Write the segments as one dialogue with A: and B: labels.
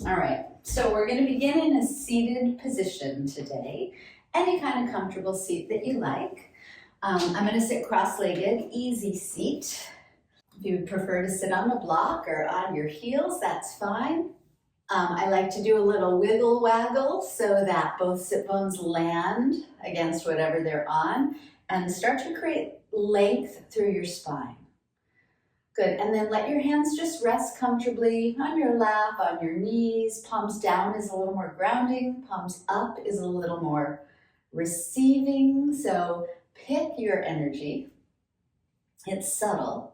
A: All right, so we're going to begin in a seated position today. Any kind of comfortable seat that you like. I'm going to sit cross-legged, easy seat. If you would prefer to sit on a block or on your heels, that's fine. I like to do a little wiggle waggle so that both sit bones land against whatever they're on and start to create length through your spine. Good, and then let your hands just rest comfortably on your lap, on your knees. Palms down is a little more grounding. Palms up is a little more receiving. So pick your energy. It's subtle.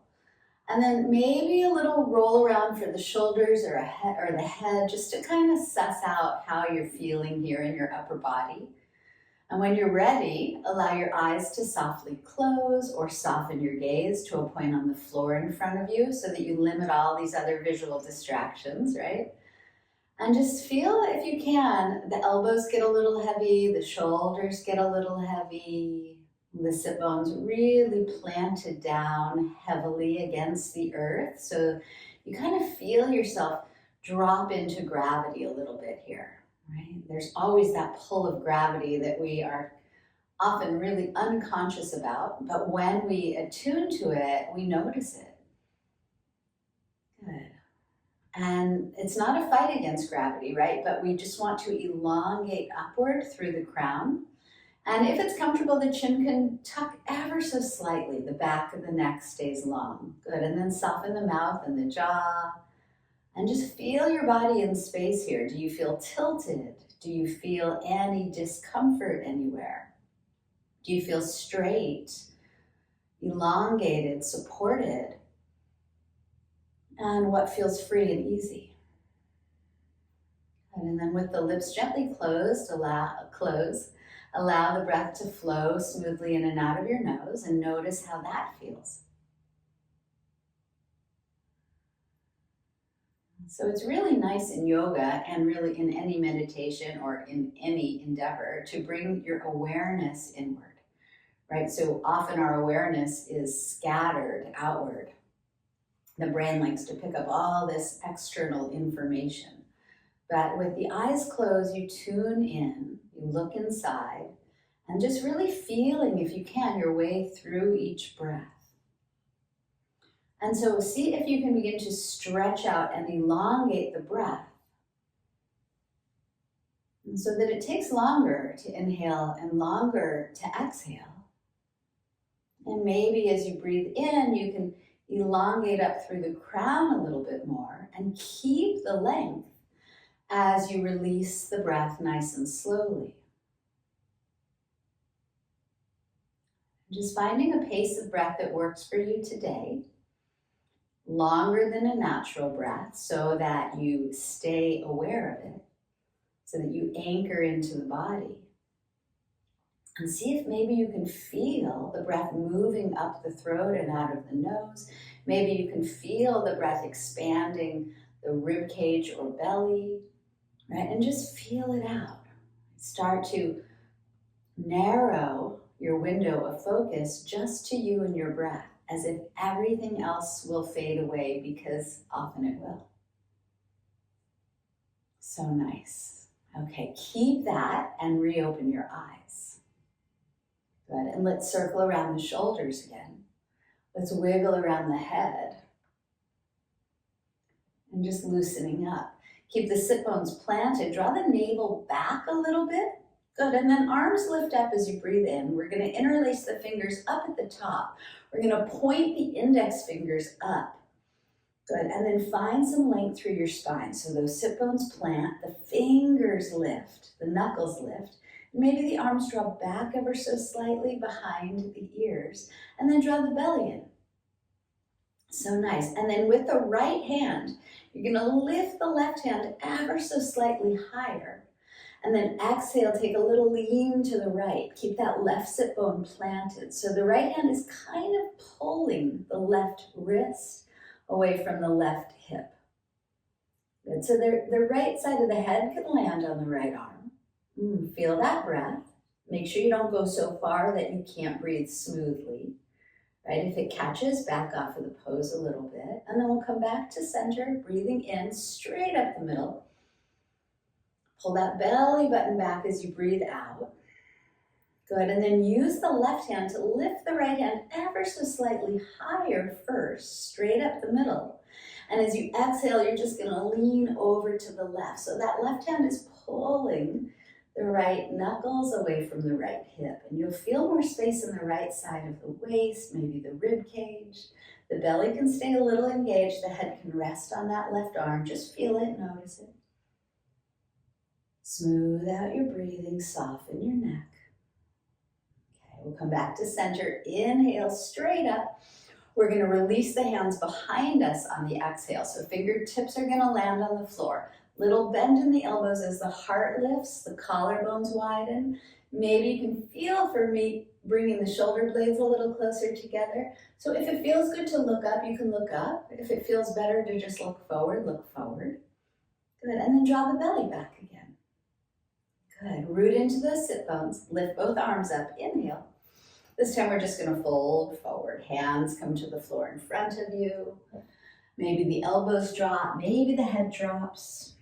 A: And then maybe a little roll around for the shoulders or the head, just to kind of suss out how you're feeling here in your upper body. And when you're ready, allow your eyes to softly close or soften your gaze to a point on the floor in front of you so that you limit all these other visual distractions, right? And just feel, if you can, the elbows get a little heavy, the shoulders get a little heavy, the sit bones really planted down heavily against the earth. So you kind of feel yourself drop into gravity a little bit here. Right? There's always that pull of gravity that we are often really unconscious about, but when we attune to it, we notice it. Good. And it's not a fight against gravity, right? But we just want to elongate upward through the crown. And if it's comfortable, the chin can tuck ever so slightly. The back of the neck stays long. Good. And then soften the mouth and the jaw. And just feel your body in space here. Do you feel tilted? Do you feel any discomfort anywhere? Do you feel straight, elongated, supported? And what feels free and easy? And then with the lips gently closed, allow the breath to flow smoothly in and out of your nose, and notice how that feels. So it's really nice in yoga and really in any meditation or in any endeavor to bring your awareness inward, right? So often our awareness is scattered outward. The brain likes to pick up all this external information. But with the eyes closed, you tune in, you look inside, and just really feeling, if you can, your way through each breath. And so see if you can begin to stretch out and elongate the breath, and so that it takes longer to inhale and longer to exhale. And maybe as you breathe in, you can elongate up through the crown a little bit more and keep the length as you release the breath nice and slowly. Just finding a pace of breath that works for you today. Longer than a natural breath so that you stay aware of it, so that you anchor into the body. And see if maybe you can feel the breath moving up the throat and out of the nose. Maybe you can feel the breath expanding the rib cage or belly, right? And just feel it out. Start to narrow your window of focus just to you and your breath, as if everything else will fade away, because often it will. So nice. Okay, keep that and reopen your eyes. Good, and let's circle around the shoulders again. Let's wiggle around the head. And just loosening up. Keep the sit bones planted. Draw the navel back a little bit. Good, and then arms lift up as you breathe in. We're going to interlace the fingers up at the top. We're going to point the index fingers up. Good, and then find some length through your spine. So those sit bones plant, the fingers lift, the knuckles lift. Maybe the arms draw back ever so slightly behind the ears, and then draw the belly in. So nice. And then with the right hand, you're going to lift the left hand ever so slightly higher. And then exhale, take a little lean to the right. Keep that left sit bone planted. So the right hand is kind of pulling the left wrist away from the left hip. Good. So the right side of the head can land on the right arm. Feel that breath. Make sure you don't go so far that you can't breathe smoothly. Right? If it catches, back off of the pose a little bit. And then we'll come back to center, breathing in straight up the middle. Pull that belly button back as you breathe out. Good, and then use the left hand to lift the right hand ever so slightly higher first, straight up the middle. And as you exhale, you're just gonna lean over to the left. So that left hand is pulling the right knuckles away from the right hip. And you'll feel more space in the right side of the waist, maybe the rib cage. The belly can stay a little engaged. The head can rest on that left arm. Just feel it, notice it. Smooth out your breathing, soften your neck. Okay, we'll come back to center. Inhale, straight up. We're gonna release the hands behind us on the exhale. So fingertips are gonna land on the floor. Little bend in the elbows as the heart lifts, the collarbones widen. Maybe you can feel, for me, bringing the shoulder blades a little closer together. So if it feels good to look up, you can look up. If it feels better to just look forward, look forward. Good, and then draw the belly back again. Good, root into those sit bones, lift both arms up, inhale. This time we're just gonna fold forward. Hands come to the floor in front of you. Maybe the elbows drop, maybe the head drops.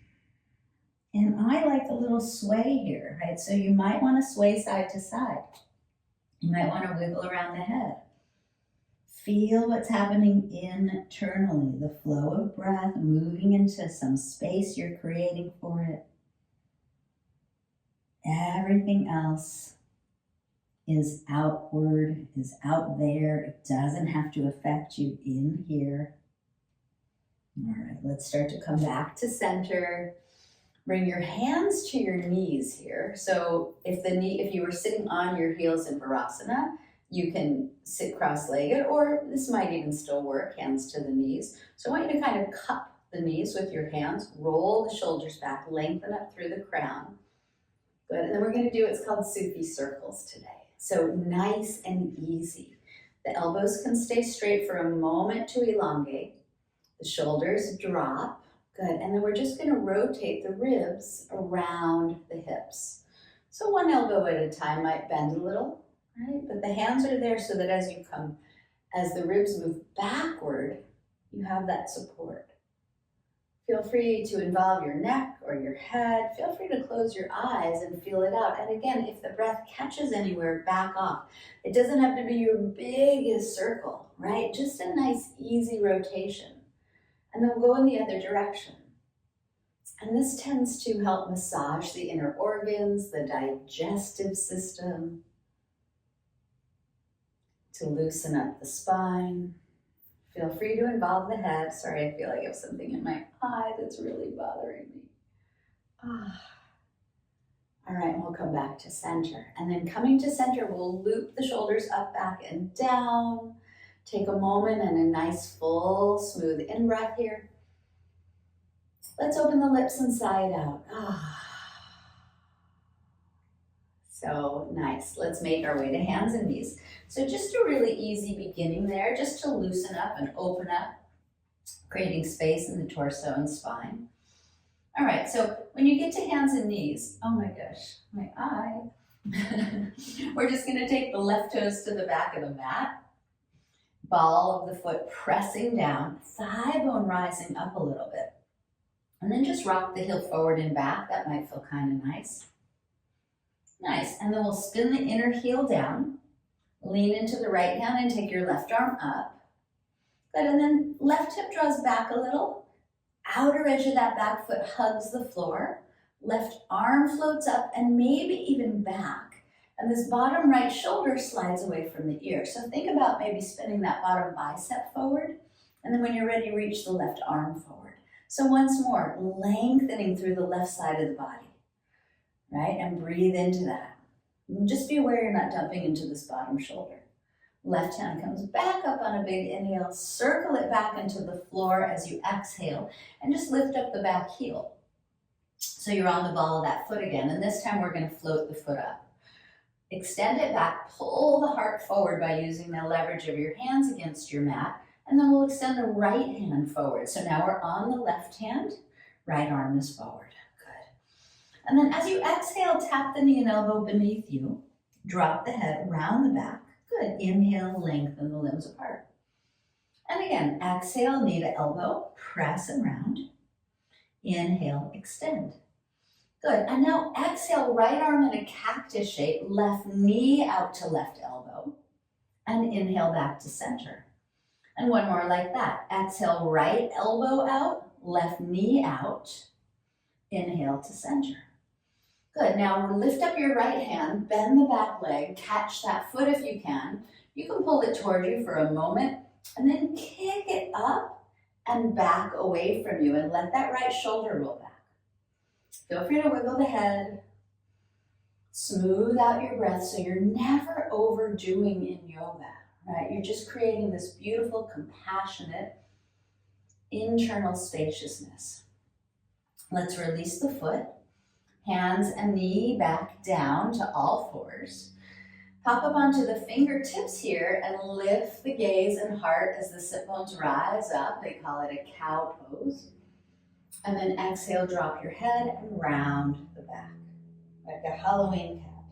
A: And I like a little sway here, right? So you might wanna sway side to side. You might wanna wiggle around the head. Feel what's happening internally, the flow of breath moving into some space you're creating for it. Everything else is outward, is out there. It doesn't have to affect you in here. All right, let's start to come back to center. Bring your hands to your knees here. So if you were sitting on your heels in Virasana, you can sit cross-legged, or this might even still work, hands to the knees. So I want you to kind of cup the knees with your hands, roll the shoulders back, lengthen up through the crown. Good, and then we're gonna do what's called Sufi circles today. So nice and easy. The elbows can stay straight for a moment to elongate. The shoulders drop. Good, and then we're just gonna rotate the ribs around the hips. So one elbow at a time might bend a little, right? But the hands are there so that as the ribs move backward, you have that support. Feel free to involve your neck or your head. Feel free to close your eyes and feel it out. And again, if the breath catches anywhere, back off. It doesn't have to be your biggest circle, right? Just a nice, easy rotation. And then we'll go in the other direction. And this tends to help massage the inner organs, the digestive system, to loosen up the spine. Feel free to involve the head. Sorry, I feel like I have something in my eye that's really bothering me. All right, we'll come back to center. And then coming to center, we'll loop the shoulders up, back, and down. Take a moment and a nice, full, smooth in-breath here. Let's open the lips and sigh it out. So nice. Let's make our way to hands and knees. So just a really easy beginning there, just to loosen up and open up, creating space in the torso and spine. All right, so when you get to hands and knees, oh my gosh, my eye. We're just gonna take the left toes to the back of the mat, ball of the foot pressing down, thigh bone rising up a little bit. And then just rock the heel forward and back. That might feel kind of nice. Nice, and then we'll spin the inner heel down, lean into the right hand and take your left arm up. Good, and then left hip draws back a little. Outer edge of that back foot hugs the floor. Left arm floats up and maybe even back. And this bottom right shoulder slides away from the ear. So think about maybe spinning that bottom bicep forward. And then when you're ready, reach the left arm forward. So once more, lengthening through the left side of the body. Right, and breathe into that. And just be aware you're not dumping into this bottom shoulder. Left hand comes back up on a big inhale, circle it back into the floor as you exhale, and just lift up the back heel. So you're on the ball of that foot again, and this time we're gonna float the foot up. Extend it back, pull the heart forward by using the leverage of your hands against your mat, and then we'll extend the right hand forward. So now we're on the left hand, right arm is forward. And then as you exhale, tap the knee and elbow beneath you. Drop the head, round the back. Good. Inhale, lengthen the limbs apart. And again, exhale, knee to elbow, press and round. Inhale, extend. Good, and now exhale, right arm in a cactus shape, left knee out to left elbow, and inhale back to center. And one more like that. Exhale, right elbow out, left knee out, inhale to center. Good, now lift up your right hand, bend the back leg, catch that foot if you can. You can pull it toward you for a moment, and then kick it up and back away from you, and let that right shoulder roll back. Feel free to wiggle the head. Smooth out your breath so you're never overdoing in yoga, right? You're just creating this beautiful, compassionate, internal spaciousness. Let's release the foot. Hands and knee back down to all fours. Pop up onto the fingertips here and lift the gaze and heart as the sit bones rise up. They call it a cow pose. And then exhale, drop your head and round the back, like a Halloween cat.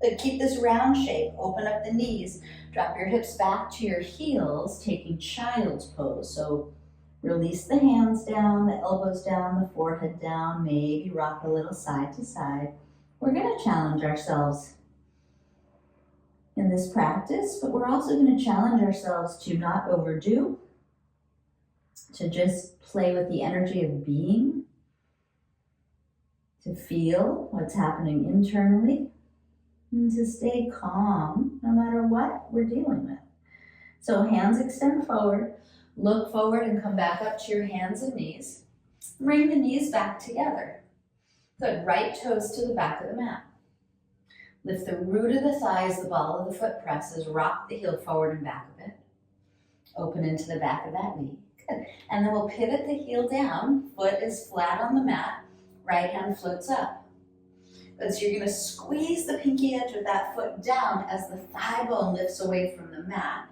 A: But keep this round shape, open up the knees, drop your hips back to your heels, taking child's pose. So release the hands down, the elbows down, the forehead down, maybe rock a little side to side. We're gonna challenge ourselves in this practice, but we're also gonna challenge ourselves to not overdo, to just play with the energy of being, to feel what's happening internally, and to stay calm no matter what we're dealing with. So hands extend forward, look forward and come back up to your hands and knees. Bring the knees back together. Good, right toes to the back of the mat. Lift the root of the thighs, the ball of the foot presses, rock the heel forward and back a bit. Open into the back of that knee. Good. And then we'll pivot the heel down, foot is flat on the mat, right hand floats up. Good, so you're gonna squeeze the pinky edge of that foot down as the thigh bone lifts away from the mat.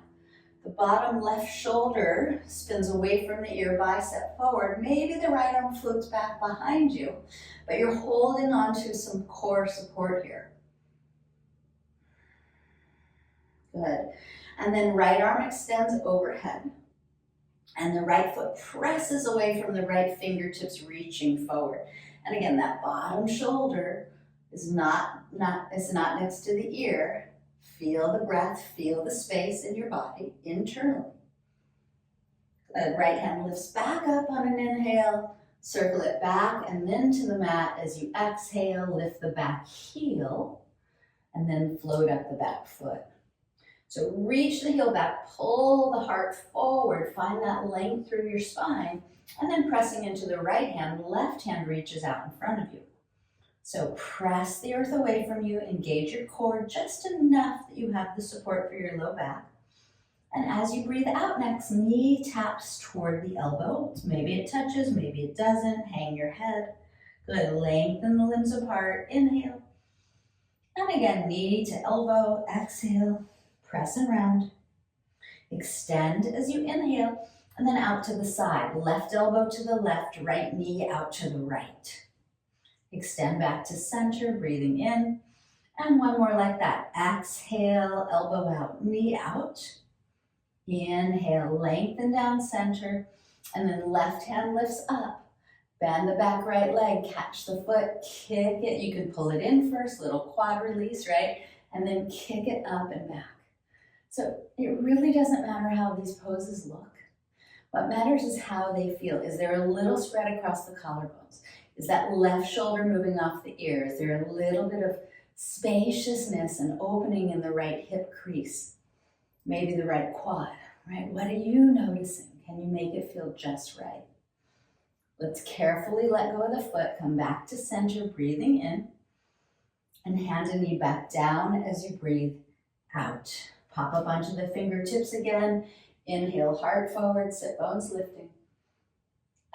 A: The bottom left shoulder spins away from the ear, bicep forward. Maybe the right arm floats back behind you, but you're holding onto some core support here. Good. And then right arm extends overhead. And the right foot presses away from the right fingertips, reaching forward. And again, that bottom shoulder is not next to the ear. Feel the breath, feel the space in your body internally. The right hand lifts back up on an inhale, circle it back and then to the mat as you exhale, lift the back heel and then float up the back foot. So reach the heel back, pull the heart forward, find that length through your spine, and then pressing into the right hand, left hand reaches out in front of you. So press the earth away from you, engage your core just enough that you have the support for your low back. And as you breathe out next, knee taps toward the elbow. Maybe it touches, maybe it doesn't. Hang your head. Good, lengthen the limbs apart, inhale. And again, knee to elbow, exhale. Press and round. Extend as you inhale, and then out to the side. Left elbow to the left, right knee out to the right. Extend back to center, breathing in. And one more like that. Exhale, elbow out, knee out. Inhale, lengthen down center. And then left hand lifts up. Bend the back right leg, catch the foot, kick it. You can pull it in first, little quad release, right? And then kick it up and back. So it really doesn't matter how these poses look. What matters is how they feel. Is there a little spread across the collarbones? Is that left shoulder moving off the ear? Is there a little bit of spaciousness and opening in the right hip crease? Maybe the right quad, right? What are you noticing? Can you make it feel just right? Let's carefully let go of the foot, come back to center, breathing in, and hand and knee back down as you breathe out. Pop up onto the fingertips again. Inhale, heart forward, sit bones lifting.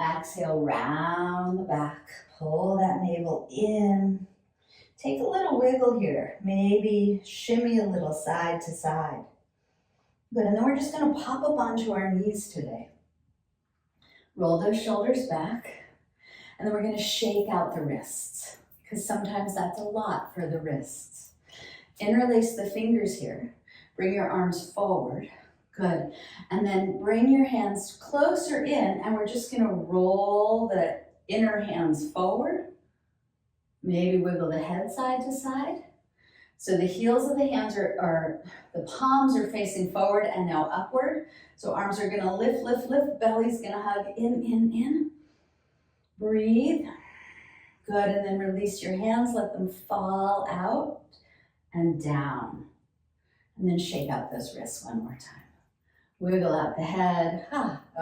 A: Exhale, round the back. Pull that navel in. Take a little wiggle here. Maybe shimmy a little side to side. Good, and then we're just gonna pop up onto our knees today. Roll those shoulders back. And then we're gonna shake out the wrists, because sometimes that's a lot for the wrists. Interlace the fingers here. Bring your arms forward. Good. And then bring your hands closer in, and we're just gonna roll the inner hands forward Maybe wiggle the head side to side. So the heels of the hands the palms are facing forward and now upward. So arms are gonna lift, lift, lift. Belly's gonna hug in, in. Breathe. Good, and then release your hands, let them fall out and down. And then shake out those wrists one more time. Wiggle out the head.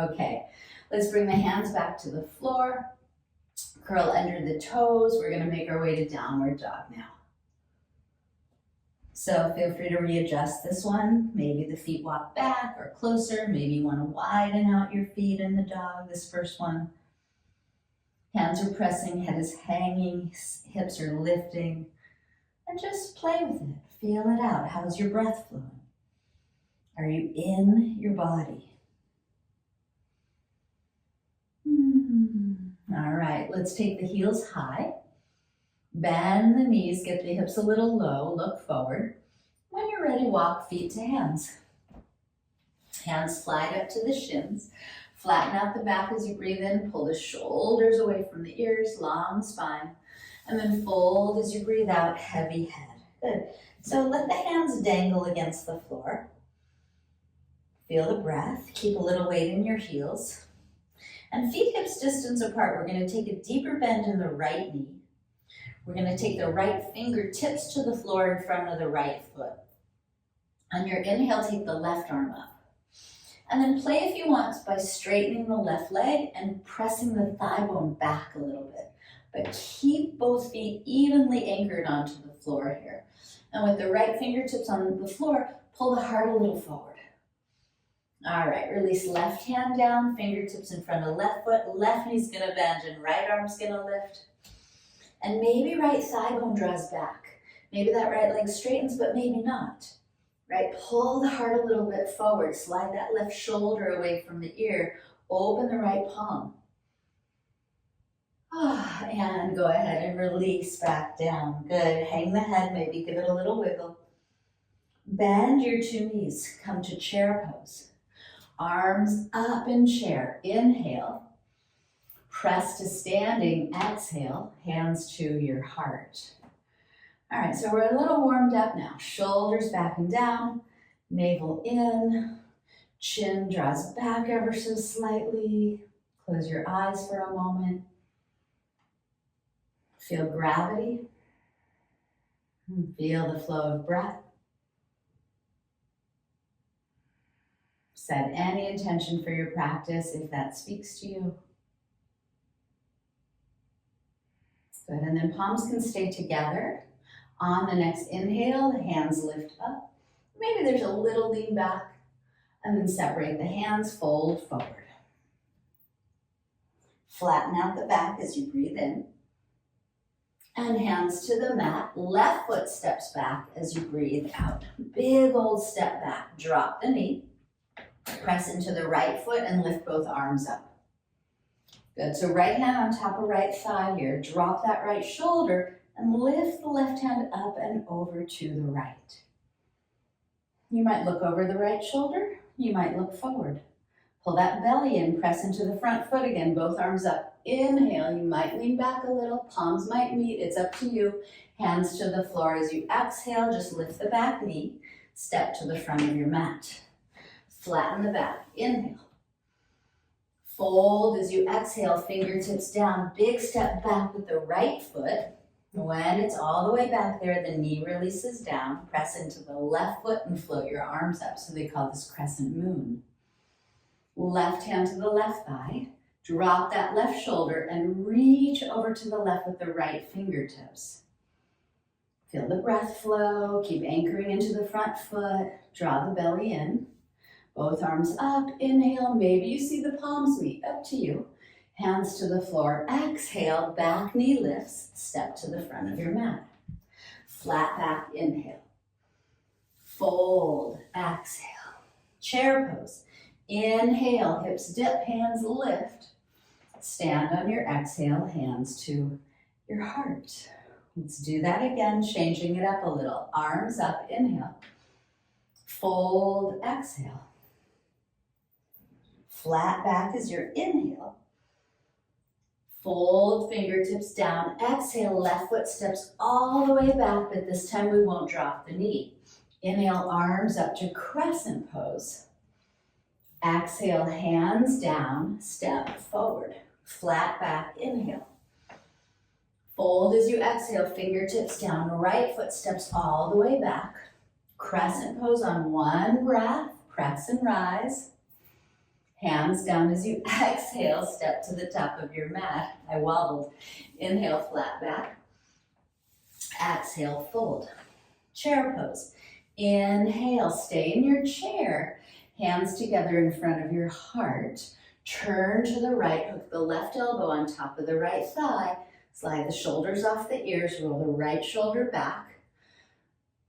A: Okay, let's bring the hands back to the floor. Curl under the toes. We're gonna make our way to downward dog now. So feel free to readjust this one. Maybe the feet walk back or closer. Maybe you wanna widen out your feet in the dog, this first one. Hands are pressing, head is hanging, hips are lifting. And just play with it, feel it out. How's your breath flowing? Are you in your body? All right, let's take the heels high. Bend the knees, get the hips a little low, look forward. When you're ready, walk feet to hands. Hands slide up to the shins. Flatten out the back as you breathe in. Pull the shoulders away from the ears, long spine. And then fold as you breathe out, heavy head. Good. So let the hands dangle against the floor. Feel the breath. Keep a little weight in your heels. And feet hips distance apart. We're going to take a deeper bend in the right knee. We're going to take the right fingertips to the floor in front of the right foot. On your inhale, take the left arm up. And then play if you want by straightening the left leg and pressing the thigh bone back a little bit. But keep both feet evenly anchored onto the floor here. And with the right fingertips on the floor, pull the heart a little forward. All right, release left hand down, fingertips in front of left foot, left knee's gonna bend and right arm's gonna lift. And maybe right thigh bone draws back. Maybe that right leg straightens, but maybe not. Right, pull the heart a little bit forward, slide that left shoulder away from the ear, open the right palm. And go ahead and release back down. Good, hang the head, maybe give it a little wiggle. Bend your two knees, come to chair pose. Arms up in chair, inhale. Press to standing, exhale, hands to your heart. All right, so we're a little warmed up now. Shoulders back and down, navel in, chin draws back ever so slightly. Close your eyes for a moment. Feel gravity. Feel the flow of breath. Set any intention for your practice if that speaks to you. Good, and then palms can stay together. On the next inhale, the hands lift up. Maybe there's a little lean back, and then separate the hands, fold forward. Flatten out the back as you breathe in. And hands to the mat. Left foot steps back as you breathe out. Big old step back. Drop the knee. Press into the right foot and lift both arms up. Good, so right hand on top of right thigh here. Drop that right shoulder and lift the left hand up and over to the right. You might look over the right shoulder. You might look forward. Pull that belly in, press into the front foot again, both arms up. Inhale, you might lean back a little, palms might meet, it's up to you. Hands to the floor as you exhale, just lift the back knee, step to the front of your mat. Flatten the back, inhale. Fold as you exhale, fingertips down, big step back with the right foot. When it's all the way back there, the knee releases down, press into the left foot and float your arms up. So they call this crescent moon. Left hand to the left thigh, drop that left shoulder and reach over to the left with the right fingertips. Feel the breath flow, keep anchoring into the front foot, draw the belly in. Both arms up, inhale, maybe you see the palms meet, up to you. Hands to the floor, exhale, back knee lifts, step to the front of your mat. Flat back, inhale. Fold, exhale. Chair pose. Inhale, hips dip, hands lift. Stand on your exhale, hands to your heart. Let's do that again, changing it up a little. Arms up, inhale. Fold, exhale. Flat back is your inhale. Fold fingertips down. Exhale, left foot steps all the way back, but this time we won't drop the knee. Inhale, arms up to crescent pose. Exhale, hands down, step forward. Flat back, inhale. Fold as you exhale, fingertips down, right foot steps all the way back. Crescent pose on one breath, press and rise. Hands down as you exhale, step to the top of your mat. I wobbled. Inhale, flat back. Exhale, fold. Chair pose. Inhale, stay in your chair. Hands together in front of your heart. Turn to the right, hook the left elbow on top of the right thigh. Slide the shoulders off the ears, roll the right shoulder back.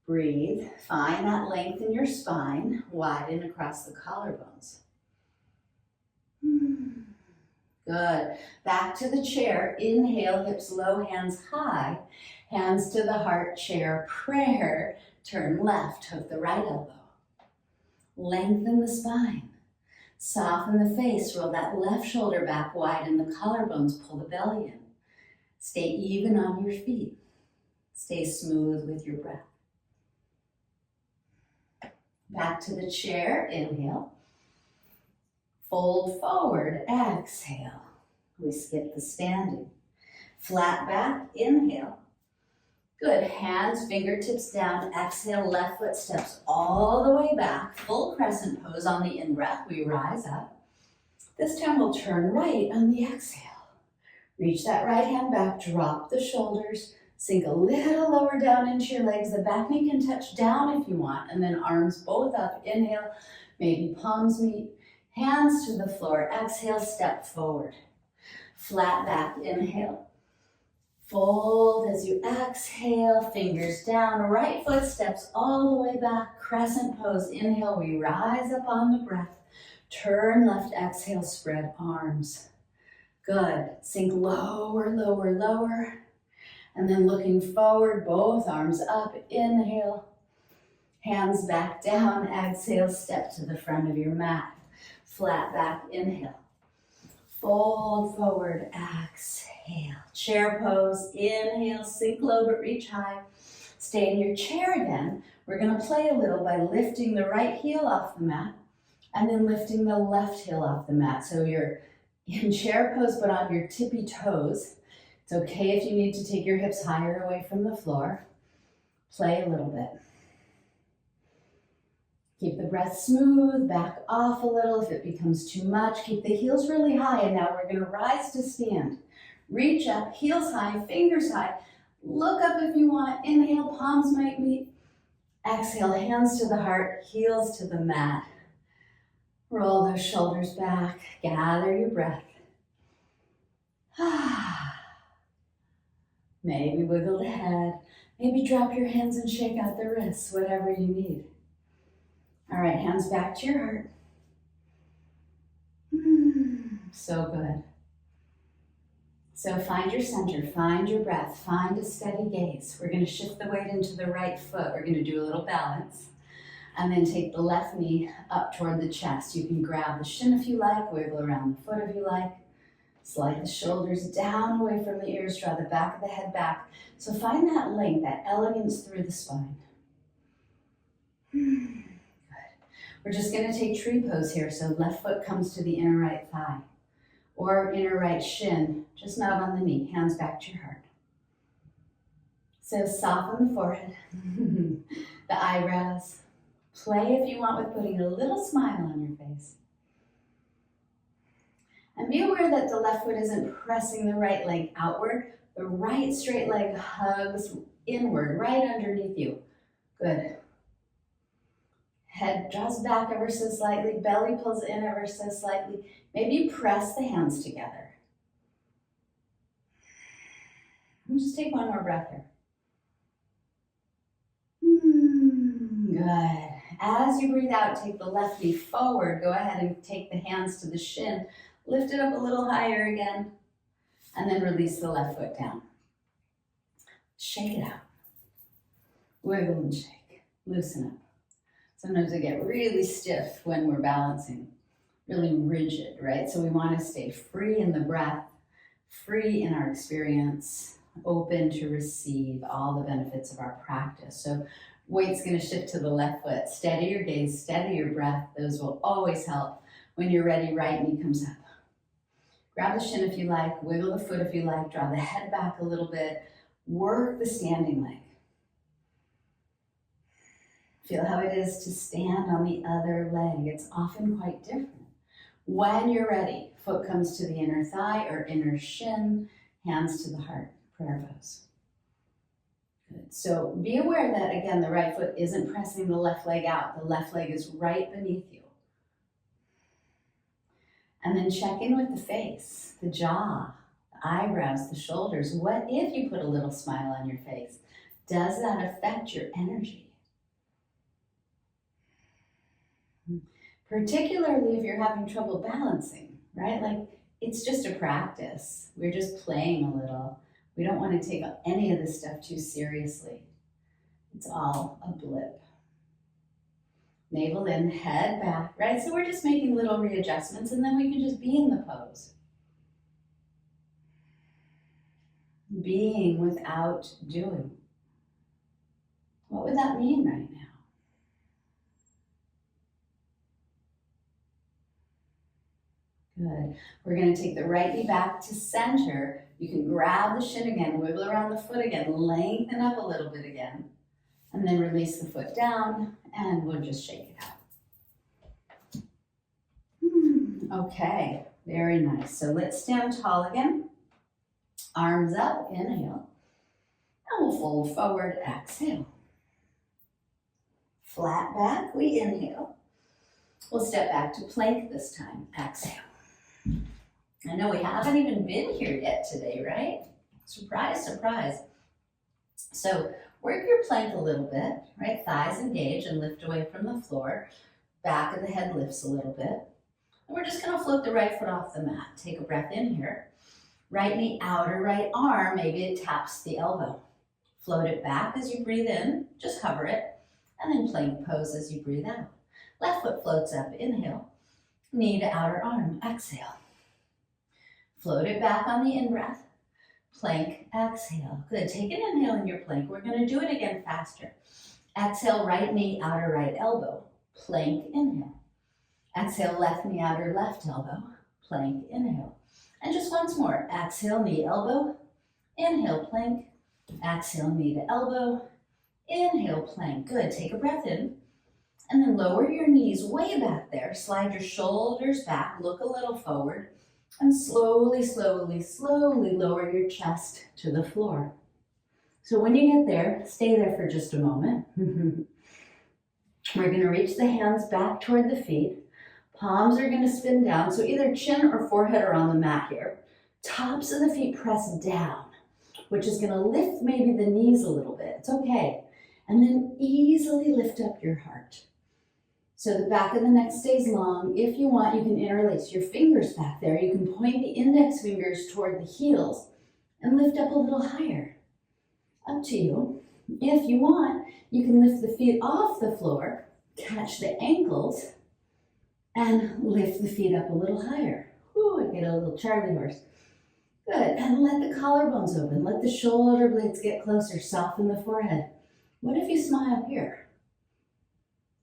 A: Breathe. Find that length in your spine. Widen across the collarbones. Good. Back to the chair. Inhale, hips low, hands high. Hands to the heart, chair, prayer. Turn left, hook the right elbow. Lengthen the spine. Soften the face, roll that left shoulder back, widen the collarbones, pull the belly in. Stay even on your feet. Stay smooth with your breath. Back to the chair, inhale. Fold forward, exhale. We skip the standing. Flat back, inhale. Good, hands, fingertips down, exhale, left foot steps all the way back. Full crescent pose on the in-breath, we rise up. This time we'll turn right on the exhale. Reach that right hand back, drop the shoulders, sink a little lower down into your legs. The back knee can touch down if you want, and then arms both up. Inhale, maybe palms meet. Hands to the floor, exhale, step forward. Flat back, inhale. Fold as you exhale, fingers down, right foot steps all the way back, crescent pose. Inhale, we rise up on the breath. Turn left, exhale, spread arms. Good, sink lower, lower, lower. And then looking forward, both arms up, inhale. Hands back down, exhale, step to the front of your mat. Flat back, inhale. Fold forward, exhale. Chair pose, inhale, sink low but reach high. Stay in your chair again. We're gonna play a little by lifting the right heel off the mat and then lifting the left heel off the mat. So you're in chair pose but on your tippy toes. It's okay if you need to take your hips higher away from the floor. Play a little bit. Keep the breath smooth, back off a little if it becomes too much. Keep the heels really high, and now we're gonna rise to stand. Reach up, heels high, fingers high. Look up if you want. Inhale, palms might meet. Exhale, hands to the heart, heels to the mat. Roll those shoulders back, gather your breath. Maybe wiggle the head. Maybe drop your hands and shake out the wrists, whatever you need. All right, hands back to your heart. So good. So find your center, find your breath, find a steady gaze. We're gonna shift the weight into the right foot. We're gonna do a little balance. And then take the left knee up toward the chest. You can grab the shin if you like, wiggle around the foot if you like. Slide the shoulders down away from the ears, draw the back of the head back. So find that length, that elegance through the spine. Good. We're just gonna take tree pose here. So left foot comes to the inner right thigh or inner right shin, just not on the knee, hands back to your heart. So soften the forehead, the eyebrows. Play if you want with putting a little smile on your face. And be aware that the left foot isn't pressing the right leg outward. The right straight leg hugs inward, right underneath you. Good. Head draws back ever so slightly, belly pulls in ever so slightly. Maybe press the hands together. And just take one more breath here. Good. As you breathe out, take the left knee forward. Go ahead and take the hands to the shin. Lift it up a little higher again. And then release the left foot down. Shake it out. Wiggle and shake. Loosen up. Sometimes we get really stiff when we're balancing. Really rigid, right? So we want to stay free in the breath, free in our experience, open to receive all the benefits of our practice. So weight's going to shift to the left foot. Steady your gaze, steady your breath. Those will always help. When you're ready, right knee comes up. Grab the shin if you like, wiggle the foot if you like, draw the head back a little bit, work the standing leg. Feel how it is to stand on the other leg. It's often quite different. When you're ready, foot comes to the inner thigh or inner shin, hands to the heart, prayer pose. Good. So be aware that, again, the right foot isn't pressing the left leg out. The left leg is right beneath you. And then check in with the face, the jaw, the eyebrows, the shoulders. What if you put a little smile on your face? Does that affect your energy? Particularly if you're having trouble balancing, right? Like, it's just a practice. We're just playing a little. We don't want to take any of this stuff too seriously. It's all a blip. Navel in, head back, right? So we're just making little readjustments, and then we can just be in the pose. Being without doing. What would that mean right now? Good. We're going to take the right knee back to center. You can grab the shin again, wiggle around the foot again, lengthen up a little bit again, and then release the foot down, and we'll just shake it out. Okay, very nice. So let's stand tall again. Arms up, inhale, and we'll fold forward, exhale. Flat back, we inhale. We'll step back to plank this time, exhale. I know we haven't even been here yet today, right? Surprise, surprise. So work your plank a little bit, right? Thighs engage and lift away from the floor. Back of the head lifts a little bit. And we're just gonna float the right foot off the mat. Take a breath in here. Right knee, outer right arm, maybe it taps the elbow. Float it back as you breathe in, just hover it, and then plank pose as you breathe out. Left foot floats up, inhale. Knee to outer arm, exhale. Float it back on the in-breath. Plank, exhale. Good, take an inhale in your plank. We're gonna do it again faster. Exhale, right knee, outer right elbow. Plank, inhale. Exhale, left knee, outer left elbow. Plank, inhale. And just once more. Exhale, knee, elbow. Inhale, plank. Exhale, knee to elbow. Inhale, plank. Good, take a breath in. And then lower your knees way back there. Slide your shoulders back, look a little forward. And slowly, slowly, slowly lower your chest to the floor. So when you get there, stay there for just a moment. We're going to reach the hands back toward the feet. Palms are going to spin down. So either chin or forehead are on the mat here. Tops of the feet press down, which is going to lift maybe the knees a little bit. It's okay. And then easily lift up your heart. So the back of the neck stays long. If you want, you can interlace your fingers back there. You can point the index fingers toward the heels and lift up a little higher. Up to you. If you want, you can lift the feet off the floor, catch the ankles, and lift the feet up a little higher. Ooh, I get a little Charlie horse. Good, and let the collarbones open. Let the shoulder blades get closer. Soften the forehead. What if you smile here?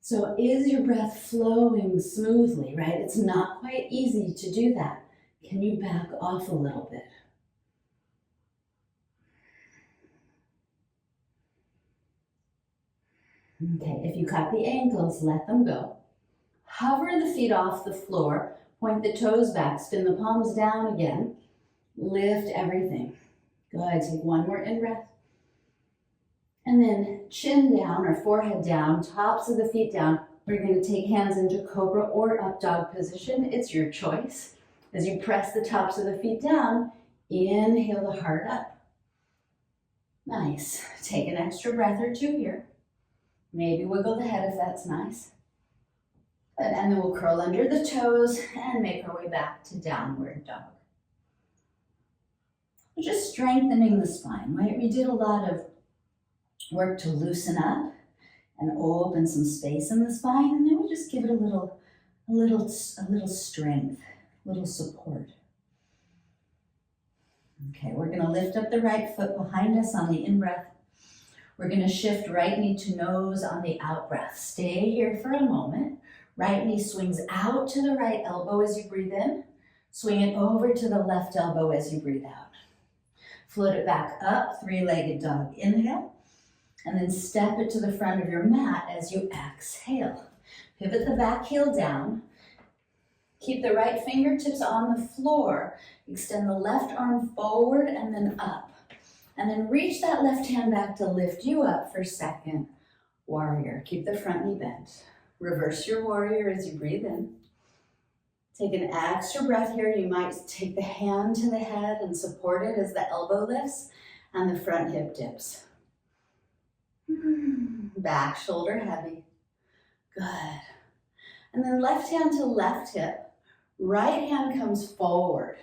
A: So is your breath flowing smoothly, right? It's not quite easy to do that. Can you back off a little bit? Okay, if you caught the ankles, let them go. Hover the feet off the floor, point the toes back, spin the palms down again. Lift everything. Good, take one more in-breath. And then chin down or forehead down, tops of the feet down. We're going to take hands into cobra or up dog position. It's your choice. As you press the tops of the feet down, inhale the heart up. Nice. Take an extra breath or two here. Maybe wiggle the head if that's nice. Good. And then we'll curl under the toes and make our way back to downward dog. We're just strengthening the spine, right? We did a lot of work to loosen up and open some space in the spine, and then we just give it a little strength, a little support. Okay, we're gonna lift up the right foot behind us on the in-breath. We're gonna shift right knee to nose on the out-breath. Stay here for a moment. Right knee swings out to the right elbow as you breathe in. Swing it over to the left elbow as you breathe out. Float it back up, three-legged dog. Inhale, and then step it to the front of your mat as you exhale. Pivot the back heel down. Keep the right fingertips on the floor. Extend the left arm forward and then up. And then reach that left hand back to lift you up for second warrior. Keep the front knee bent. Reverse your warrior as you breathe in. Take an extra breath here. You might take the hand to the head and support it as the elbow lifts and the front hip dips. Back shoulder heavy. Good. And then left hand to left hip. Right hand comes forward.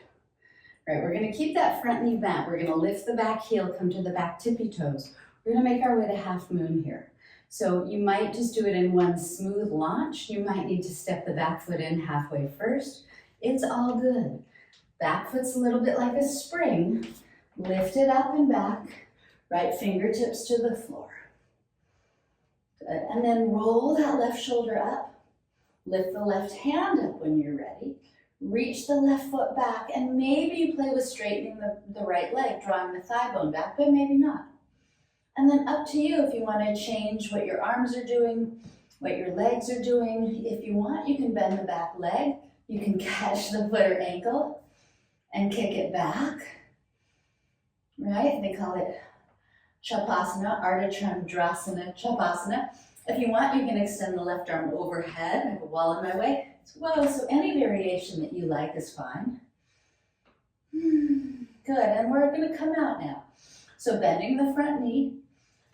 A: Right, we're gonna keep that front knee bent. We're gonna lift the back heel, come to the back tippy toes. We're gonna make our way to half moon here. So you might just do it in one smooth launch. You might need to step the back foot in halfway first. It's all good. Back foot's a little bit like a spring. Lift it up and back. Right fingertips to the floor. Good. And then roll that left shoulder up. Lift the left hand up when you're ready. Reach the left foot back, and maybe you play with straightening the right leg, drawing the thigh bone back, but maybe not. And then up to you if you want to change what your arms are doing, what your legs are doing. If you want, you can bend the back leg. You can catch the foot or ankle and kick it back. Right? They call it Chapasana, Ardha Chandrasana, Chapasana. If you want, you can extend the left arm overhead. I have a wall in my way. Whoa, so any variation that you like is fine. Good, and we're gonna come out now. So bending the front knee,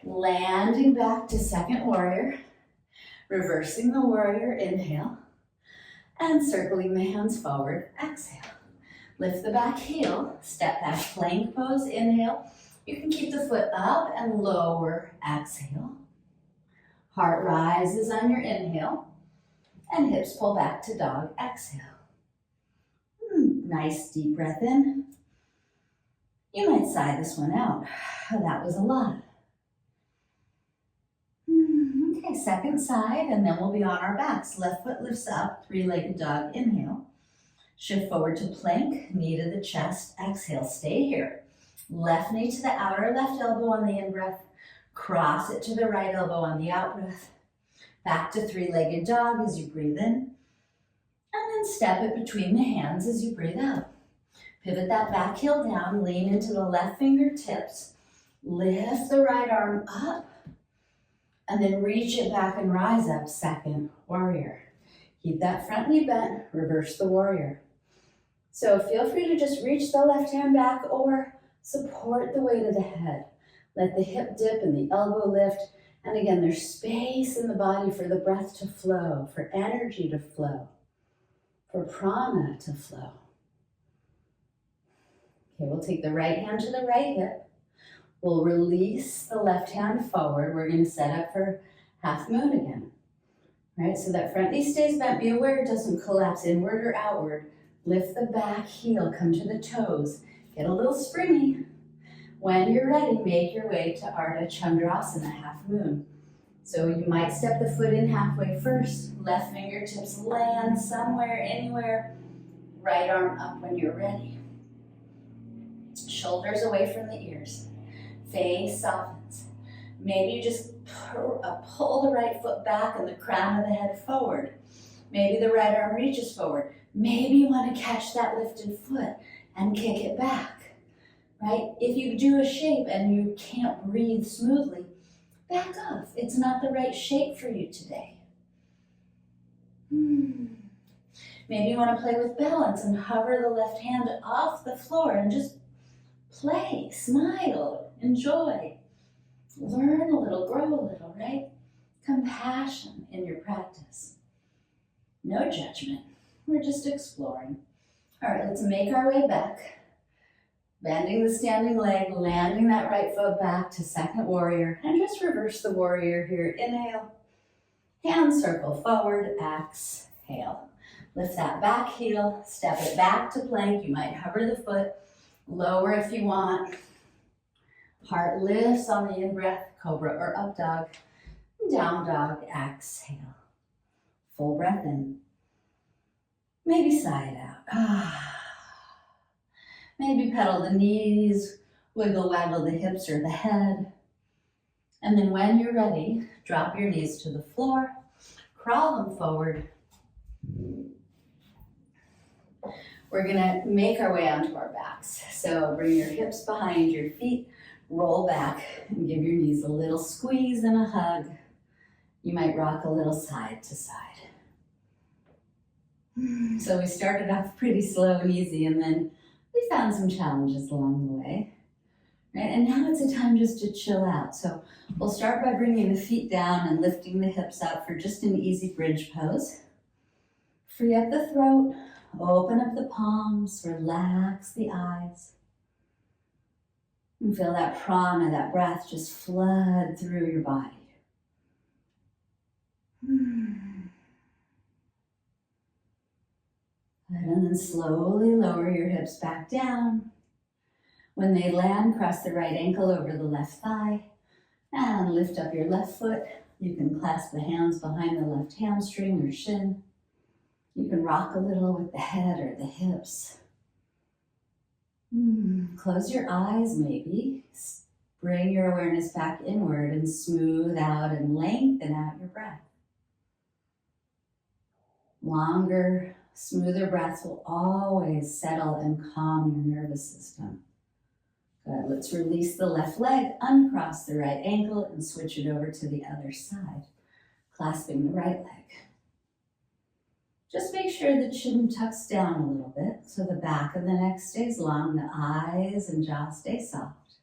A: landing back to second warrior, reversing the warrior, inhale, and circling the hands forward, exhale. Lift the back heel, step back plank pose, inhale. You can keep the foot up and lower, exhale. Heart rises on your inhale, and hips pull back to dog, exhale. Nice deep breath in. You might sigh this one out. That was a lot. Okay, second side, and then we'll be on our backs. Left foot lifts up, three-legged dog, inhale. Shift forward to plank, knee to the chest, exhale, stay here. Left knee to the outer left elbow on the in-breath. Cross it to the right elbow on the out-breath. Back to three-legged dog as you breathe in. And then step it between the hands as you breathe out. Pivot that back heel down, lean into the left fingertips. Lift the right arm up. And then reach it back and rise up, second warrior. Keep that front knee bent, reverse the warrior. So feel free to just reach the left hand back or support the weight of the head. Let the hip dip and the elbow lift. And again, there's space in the body for the breath to flow, for energy to flow, for prana to flow. Okay, we'll take the right hand to the right hip. We'll release the left hand forward. We're going to set up for half moon again. Right, so that front knee stays bent. Be aware it doesn't collapse inward or outward. Lift the back heel, come to the toes. Get a little springy. When you're ready, make your way to Ardha Chandrasana, half moon. So you might step the foot in halfway first. Left fingertips land somewhere, anywhere. Right arm up when you're ready. Shoulders away from the ears. Face softens. Maybe you just pull the right foot back and the crown of the head forward. Maybe the right arm reaches forward. Maybe you want to catch that lifted foot and kick it back, right? If you do a shape and you can't breathe smoothly, back off. It's not the right shape for you today. Maybe you want to play with balance and hover the left hand off the floor and just play, smile, enjoy. Learn a little, grow a little, right? Compassion in your practice. No judgment. We're just exploring. All right, let's make our way back. Bending the standing leg, landing that right foot back to second warrior, and just reverse the warrior here. Inhale, hand circle forward, exhale. Lift that back heel, step it back to plank. You might hover the foot. Lower if you want. Heart lifts on the in-breath, cobra or up dog. Down dog, exhale. Full breath in. Maybe sigh it out. Maybe pedal the knees, wiggle waggle the hips or the head. And then when you're ready, drop your knees to the floor, crawl them forward. We're gonna make our way onto our backs. So bring your hips behind your feet, roll back, and give your knees a little squeeze and a hug. You might rock a little side to side. So we started off pretty slow and easy, and then we found some challenges along the way. Right? And now it's a time just to chill out. So we'll start by bringing the feet down and lifting the hips up for just an easy bridge pose. Free up the throat, open up the palms, relax the eyes. And feel that prana, that breath just flood through your body. And then slowly lower your hips back down. When they land, cross the right ankle over the left thigh and lift up your left foot. You can clasp the hands behind the left hamstring or shin. You can rock a little with the head or the hips. Close your eyes maybe. Bring your awareness back inward and smooth out and lengthen out your breath. Longer, smoother breaths will always settle and calm your nervous system. Good. Let's release the left leg, uncross the right ankle, and switch it over to the other side, clasping the right leg. Just make sure the chin tucks down a little bit so the back of the neck stays long, the eyes and jaw stay soft.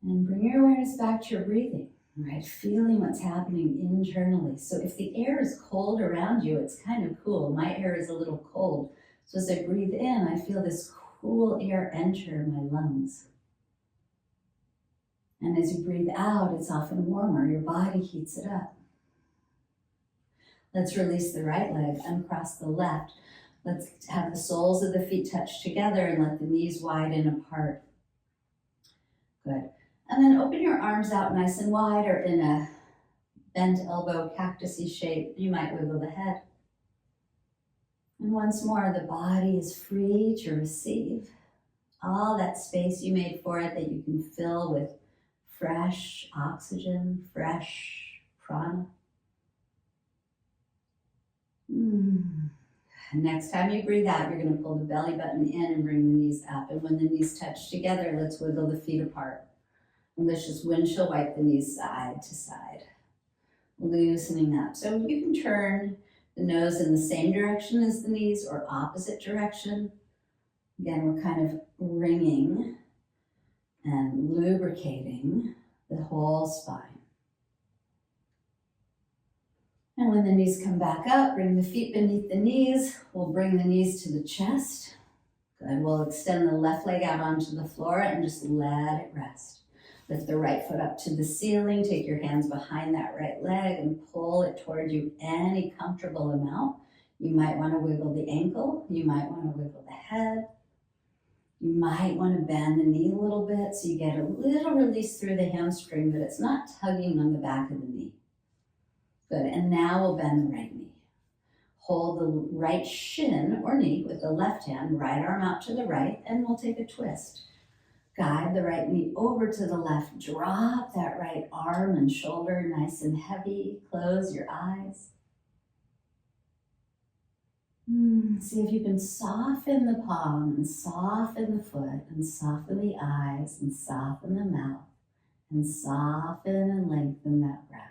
A: And bring your awareness back to your breathing, right? Feeling what's happening internally. So if the air is cold around you, it's kind of cool. My air is a little cold. So as I breathe in, I feel this cool air enter my lungs. And as you breathe out, it's often warmer. Your body heats it up. Let's release the right leg, uncross the left. Let's have the soles of the feet touch together and let the knees widen apart. Good. And then open your arms out nice and wide or in a bent elbow cactus-y shape. You might wiggle the head. And once more, the body is free to receive all that space you made for it that you can fill with fresh oxygen, fresh prana. Next time you breathe out, you're going to pull the belly button in and bring the knees up. And when the knees touch together, let's wiggle the feet apart. And let's just windshield wipe the knees side to side, loosening up. So you can turn the nose in the same direction as the knees or opposite direction. Again, we're kind of wringing and lubricating the whole spine. And when the knees come back up, bring the feet beneath the knees. We'll bring the knees to the chest. Good. We'll extend the left leg out onto the floor and just let it rest. Lift the right foot up to the ceiling. Take your hands behind that right leg and pull it toward you any comfortable amount. You might want to wiggle the ankle. You might want to wiggle the head. You might want to bend the knee a little bit so you get a little release through the hamstring, but it's not tugging on the back of the knee. Good, and now we'll bend the right knee. Hold the right shin or knee with the left hand, right arm out to the right, and we'll take a twist. Guide the right knee over to the left. Drop that right arm and shoulder nice and heavy. Close your eyes. See if you can soften the palm and soften the foot and soften the eyes and soften the mouth and soften and lengthen that breath.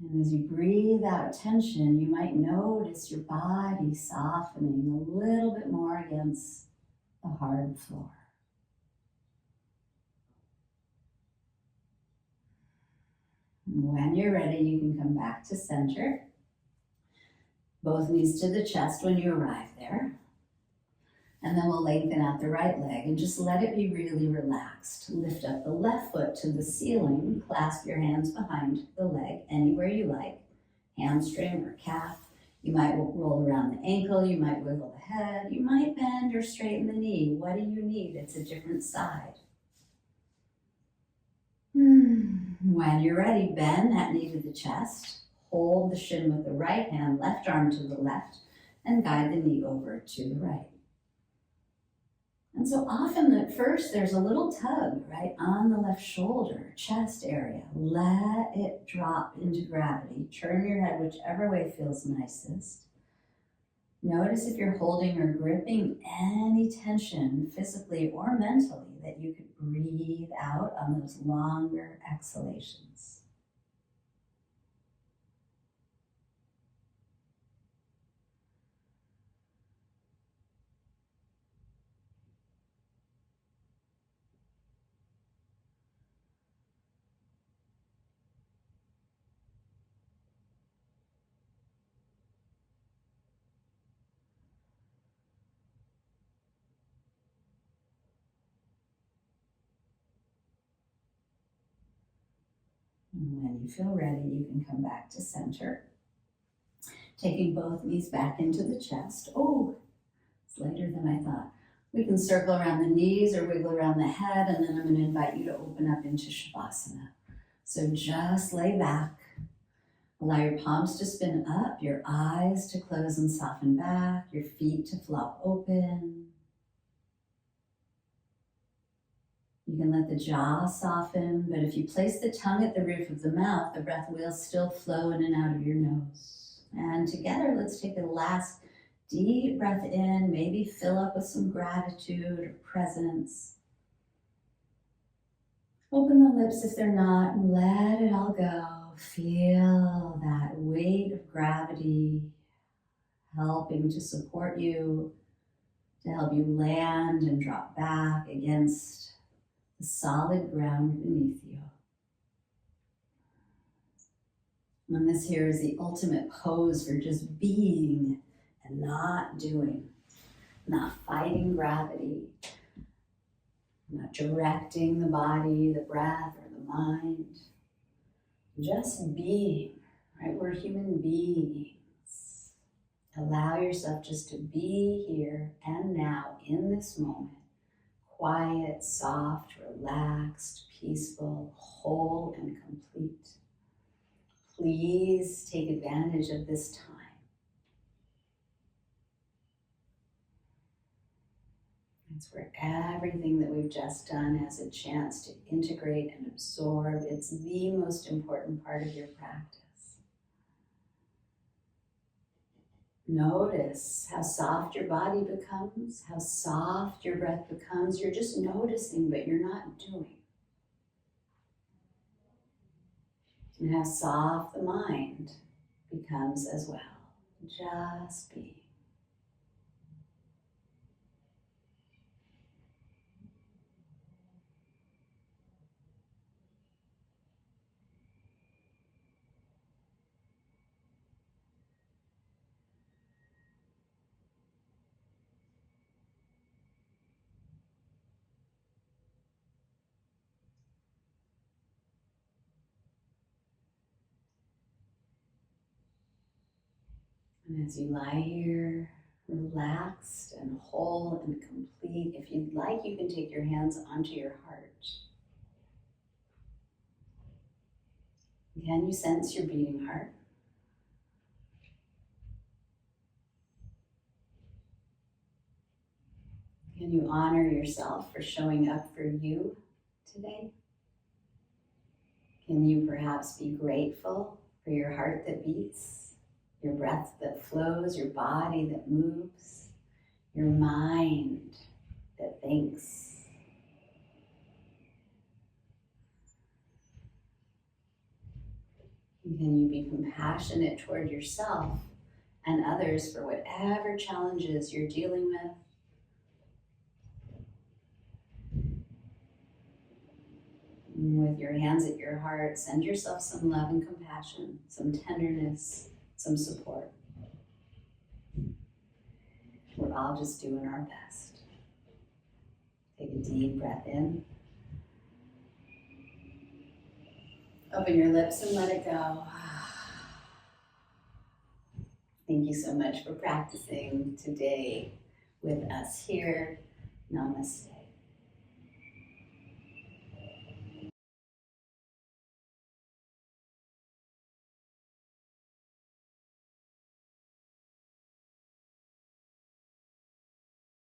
A: And as you breathe out tension, you might notice your body softening a little bit more against the hard floor. And when you're ready, you can come back to center. Both knees to the chest when you arrive there. And then we'll lengthen out the right leg and just let it be really relaxed. Lift up the left foot to the ceiling. Clasp your hands behind the leg anywhere you like. Hamstring or calf. You might roll around the ankle. You might wiggle the head. You might bend or straighten the knee. What do you need? It's a different side. When you're ready, bend that knee to the chest. Hold the shin with the right hand, left arm to the left, and guide the knee over to the right. And so often at first there's a little tug right on the left shoulder, chest area. Let it drop into gravity. Turn your head whichever way feels nicest. Notice if you're holding or gripping any tension physically or mentally that you could breathe out on those longer exhalations. And when you feel ready, you can come back to center. Taking both knees back into the chest. Oh, it's later than I thought. We can circle around the knees or wiggle around the head, and then I'm going to invite you to open up into Shavasana. So just lay back. Allow your palms to spin up, your eyes to close and soften back, your feet to flop open. You can let the jaw soften, but if you place the tongue at the roof of the mouth, the breath will still flow in and out of your nose. And together, let's take a last deep breath in, maybe fill up with some gratitude or presence. Open the lips if they're not, and let it all go. Feel that weight of gravity helping to support you, to help you land and drop back against the solid ground beneath you. And this here is the ultimate pose for just being and not doing, not fighting gravity, not directing the body, the breath, or the mind. Just being, right? We're human beings. Allow yourself just to be here and now in this moment. Quiet, soft, relaxed, peaceful, whole, and complete. Please take advantage of this time. It's where everything that we've just done has a chance to integrate and absorb. It's the most important part of your practice. Notice how soft your body becomes, how soft your breath becomes. You're just noticing, but you're not doing. And how soft the mind becomes as well. Just being. And as you lie here, relaxed and whole and complete, if you'd like, you can take your hands onto your heart. Can you sense your beating heart? Can you honor yourself for showing up for you today? Can you perhaps be grateful for your heart that beats, your breath that flows, your body that moves, your mind that thinks? And can you be compassionate toward yourself and others for whatever challenges you're dealing with? With your hands at your heart, send yourself some love and compassion, some tenderness, some support. all just doing our best. Take a deep breath in. Open your lips and let it go. Thank you so much for practicing today with us here. Namaste.